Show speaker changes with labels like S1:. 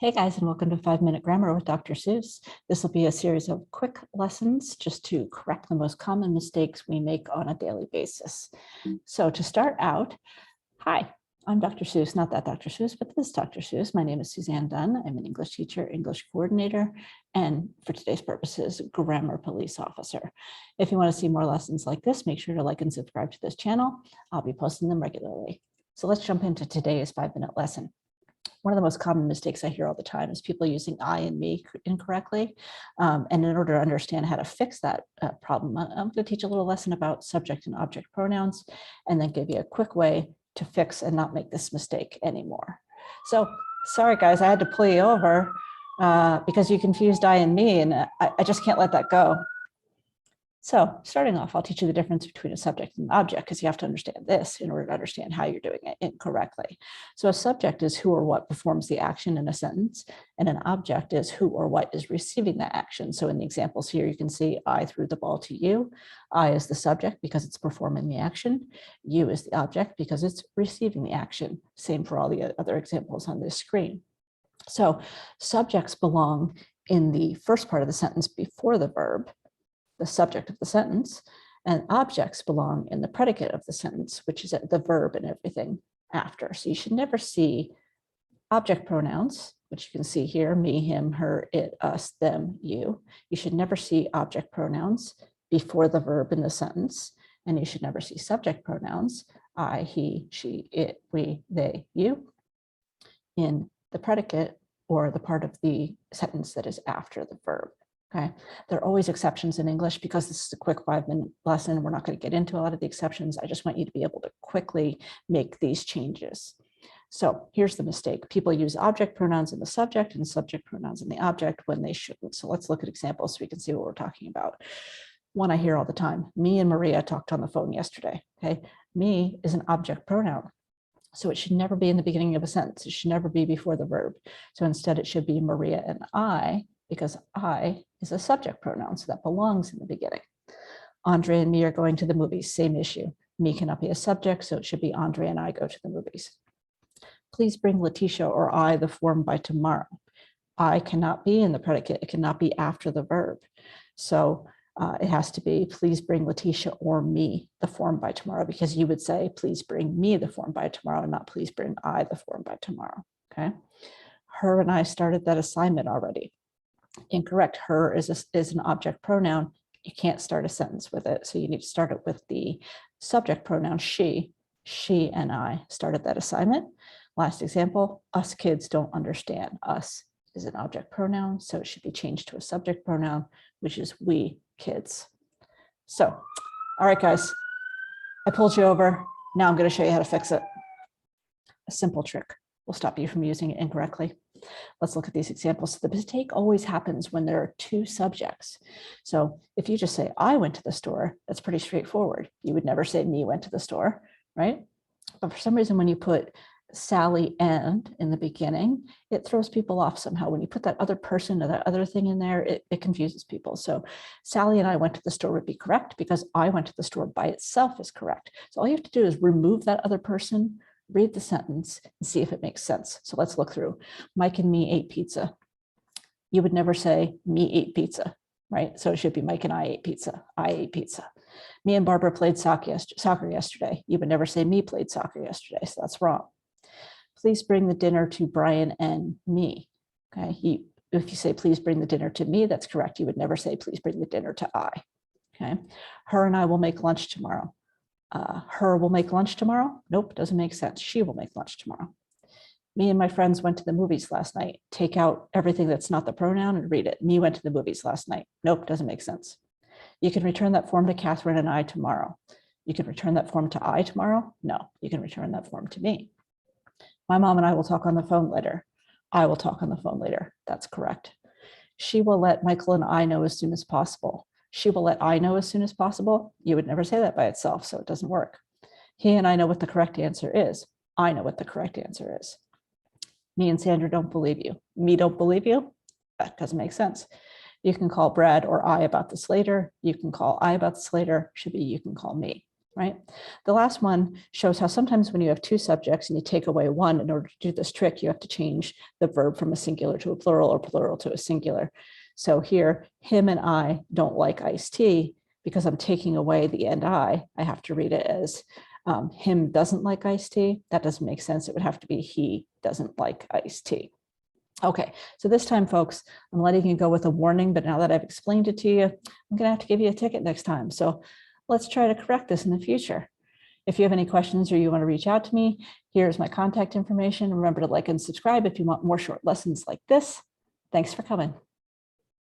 S1: Hey guys, and welcome to 5-Minute Grammar with Dr. Seuss. This will be a series of quick lessons just to correct the most common mistakes we make on a daily basis. So to start out, hi, I'm Dr. Seuss, not that Dr. Seuss, but this Dr. Seuss. My name is Suzanne Dunn. I'm an English teacher, English coordinator, and for today's purposes, grammar police officer. If you want to see more lessons like this, make sure to like and subscribe to this channel. I'll be posting them regularly. So let's jump into today's 5-minute lesson. One of the most common mistakes I hear all the time is people using I and me incorrectly. And in order to understand how to fix that problem, I'm going to teach a little lesson about subject and object pronouns, and then give you a quick way to fix and not make this mistake anymore. So sorry, guys, I had to pull you over because you confused I and me, and I just can't let that go. So starting off, I'll teach you the difference between a subject and an object, because you have to understand this in order to understand how you're doing it incorrectly. So a subject is who or what performs the action in a sentence, and an object is who or what is receiving that action. So in the examples here, you can see I threw the ball to you. I is the subject because it's performing the action. You is the object because it's receiving the action. Same for all the other examples on this screen. So subjects belong in the first part of the sentence before the verb, the subject of the sentence, and objects belong in the predicate of the sentence, which is the verb and everything after. So you should never see object pronouns, which you can see here, me, him, her, it, us, them, you. You should never see object pronouns before the verb in the sentence, and you should never see subject pronouns, I, he, she, it, we, they, you, in the predicate or the part of the sentence that is after the verb. Okay, there are always exceptions in English. Because this is a quick 5-minute lesson, we're not going to get into a lot of the exceptions. I just want you to be able to quickly make these changes. So here's the mistake. People use object pronouns in the subject and subject pronouns in the object when they shouldn't. So let's look at examples so we can see what we're talking about. One I hear all the time: me and Maria talked on the phone yesterday. Okay, me is an object pronoun, so it should never be in the beginning of a sentence. It should never be before the verb. So instead it should be Maria and I, because I is a subject pronoun, so that belongs in the beginning. Andre and me are going to the movies, same issue. Me cannot be a subject, so it should be Andre and I go to the movies. Please bring Letitia or I the form by tomorrow. I cannot be in the predicate. It cannot be after the verb. So it has to be please bring Letitia or me the form by tomorrow, because you would say please bring me the form by tomorrow, and not please bring I the form by tomorrow. Okay. Her and I started that assignment already. Incorrect. Her is an object pronoun. You can't start a sentence with it. So you need to start it with the subject pronoun she. She and I started that assignment. Last example, us kids don't understand. Us is an object pronoun, so it should be changed to a subject pronoun, which is we kids. So, all right, guys, I pulled you over. Now I'm going to show you how to fix it. A simple trick will stop you from using it incorrectly. Let's look at these examples. So the mistake always happens when there are two subjects. So if you just say, I went to the store, that's pretty straightforward. You would never say me went to the store, right? But for some reason, when you put Sally and in the beginning, it throws people off somehow. When you put that other person or that other thing in there, it confuses people. So Sally and I went to the store would be correct, because I went to the store by itself is correct. So all you have to do is remove that other person, read the sentence, and see if it makes sense. So let's look through. Mike and me ate pizza. You would never say me ate pizza, right? So it should be Mike and I ate pizza. I ate pizza. Me and Barbara played soccer yesterday. You would never say me played soccer yesterday, so that's wrong. Please bring the dinner to Brian and me. Okay, if you say please bring the dinner to me, that's correct. You would never say please bring the dinner to I. Okay, her and I will make lunch tomorrow. Her will make lunch tomorrow? Nope, doesn't make sense. She will make lunch tomorrow. Me and my friends went to the movies last night. Take out everything that's not the pronoun and read it. Me went to the movies last night. Nope, doesn't make sense. You can return that form to Catherine and I tomorrow. You can return that form to I tomorrow? No, you can return that form to me. My mom and I will talk on the phone later. I will talk on the phone later. That's correct. She will let Michael and I know as soon as possible. She will let I know as soon as possible. You would never say that by itself, so it doesn't work. He and I know what the correct answer is. I know what the correct answer is. Me and Sandra don't believe you. Me don't believe you? That doesn't make sense. You can call Brad or I about this later. You can call I about this later. Should be you can call me. right? The last one shows how sometimes when you have two subjects and you take away one, in order to do this trick, you have to change the verb from a singular to a plural or plural to a singular. So here, him and I don't like iced tea. Because I'm taking away the and I have to read it as him doesn't like iced tea. That doesn't make sense. It would have to be he doesn't like iced tea. Okay, so this time, folks, I'm letting you go with a warning, but now that I've explained it to you, I'm gonna have to give you a ticket next time. So let's try to correct this in the future. If you have any questions or you want to reach out to me, here's my contact information. Remember to like and subscribe if you want more short lessons like this. Thanks for coming.